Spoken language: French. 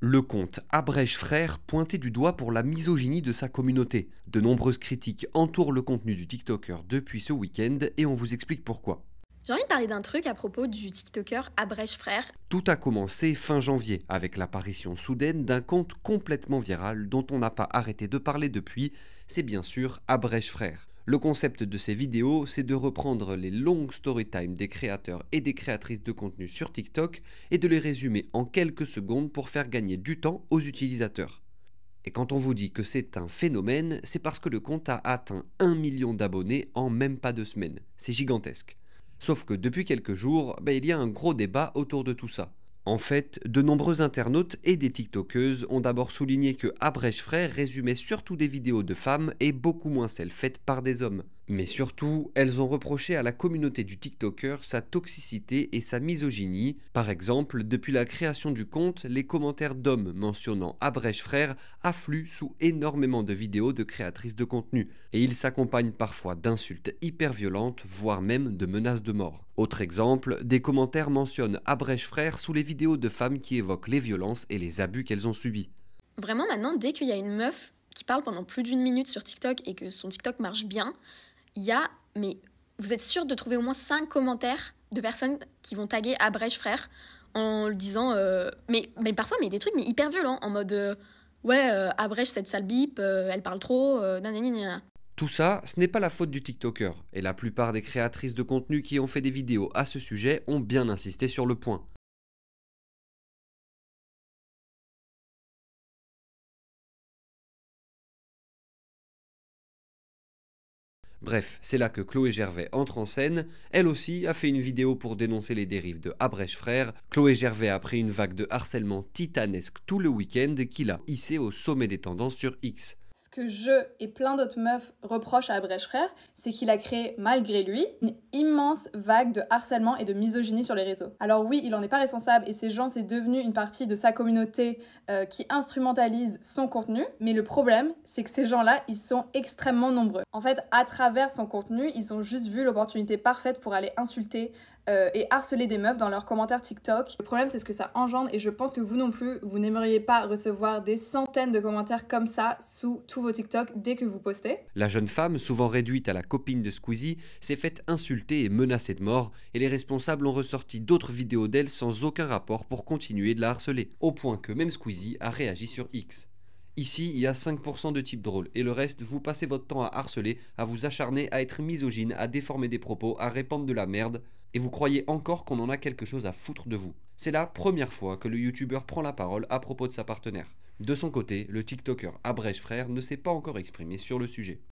Le compte Abrège Frères pointé du doigt pour la misogynie de sa communauté. De nombreuses critiques entourent le contenu du TikToker depuis ce week-end et on vous explique pourquoi. J'ai envie de parler d'un truc à propos du TikToker Abrège Frères. Tout a commencé fin janvier avec l'apparition soudaine d'un compte complètement viral dont on n'a pas arrêté de parler depuis, c'est bien sûr Abrège Frères. Le concept de ces vidéos, c'est de reprendre les longues storytime des créateurs et des créatrices de contenu sur TikTok et de les résumer en quelques secondes pour faire gagner du temps aux utilisateurs. Et quand on vous dit que c'est un phénomène, c'est parce que le compte a atteint 1 million d'abonnés en même pas 2 semaines. C'est gigantesque. Sauf que depuis quelques jours, il y a un gros débat autour de tout ça. En fait, de nombreux internautes et des TikTokeuses ont d'abord souligné que Abrège Frères résumait surtout des vidéos de femmes et beaucoup moins celles faites par des hommes. Mais surtout, elles ont reproché à la communauté du TikToker sa toxicité et sa misogynie. Par exemple, depuis la création du compte, les commentaires d'hommes mentionnant Abrège Frères affluent sous énormément de vidéos de créatrices de contenu. Et ils s'accompagnent parfois d'insultes hyper violentes, voire même de menaces de mort. Autre exemple, des commentaires mentionnent Abrège Frères sous les vidéos de femmes qui évoquent les violences et les abus qu'elles ont subis. Vraiment maintenant, dès qu'il y a une meuf qui parle pendant plus d'une minute sur TikTok et que son TikTok marche bien, mais vous êtes sûr de trouver au moins 5 commentaires de personnes qui vont taguer Abrège Frères en lui disant, mais parfois des trucs mais hyper violents, en mode, Abrège cette sale bip, elle parle trop, nanani nanana. Tout ça, ce n'est pas la faute du TikToker, et la plupart des créatrices de contenu qui ont fait des vidéos à ce sujet ont bien insisté sur le point. Bref, c'est là que Chloé Gervais entre en scène. Elle aussi a fait une vidéo pour dénoncer les dérives de Abrège Frères. Chloé Gervais a pris une vague de harcèlement titanesque tout le week-end qui l'a hissé au sommet des tendances sur X. Ce que je et plein d'autres meufs reprochent à Abrège Frères, c'est qu'il a créé, malgré lui, une immense vague de harcèlement et de misogynie sur les réseaux. Alors oui, il n'en est pas responsable et ces gens, c'est devenu une partie de sa communauté qui instrumentalise son contenu, mais le problème, c'est que ces gens-là, ils sont extrêmement nombreux. En fait, à travers son contenu, ils ont juste vu l'opportunité parfaite pour aller insulter et harceler des meufs dans leurs commentaires TikTok. Le problème, c'est ce que ça engendre et je pense que vous non plus, vous n'aimeriez pas recevoir des centaines de commentaires comme ça sous tous vos TikTok dès que vous postez. La jeune femme, souvent réduite à la copine de Squeezie, s'est faite insulter et menacer de mort, et les responsables ont ressorti d'autres vidéos d'elle sans aucun rapport pour continuer de la harceler, au point que même Squeezie a réagi sur X. Ici, il y a 5% de types drôles, et le reste, vous passez votre temps à harceler, à vous acharner, à être misogyne, à déformer des propos, à répandre de la merde, et vous croyez encore qu'on en a quelque chose à foutre de vous. C'est la première fois que le youtubeur prend la parole à propos de sa partenaire. De son côté, le TikToker Abrège Frères ne s'est pas encore exprimé sur le sujet.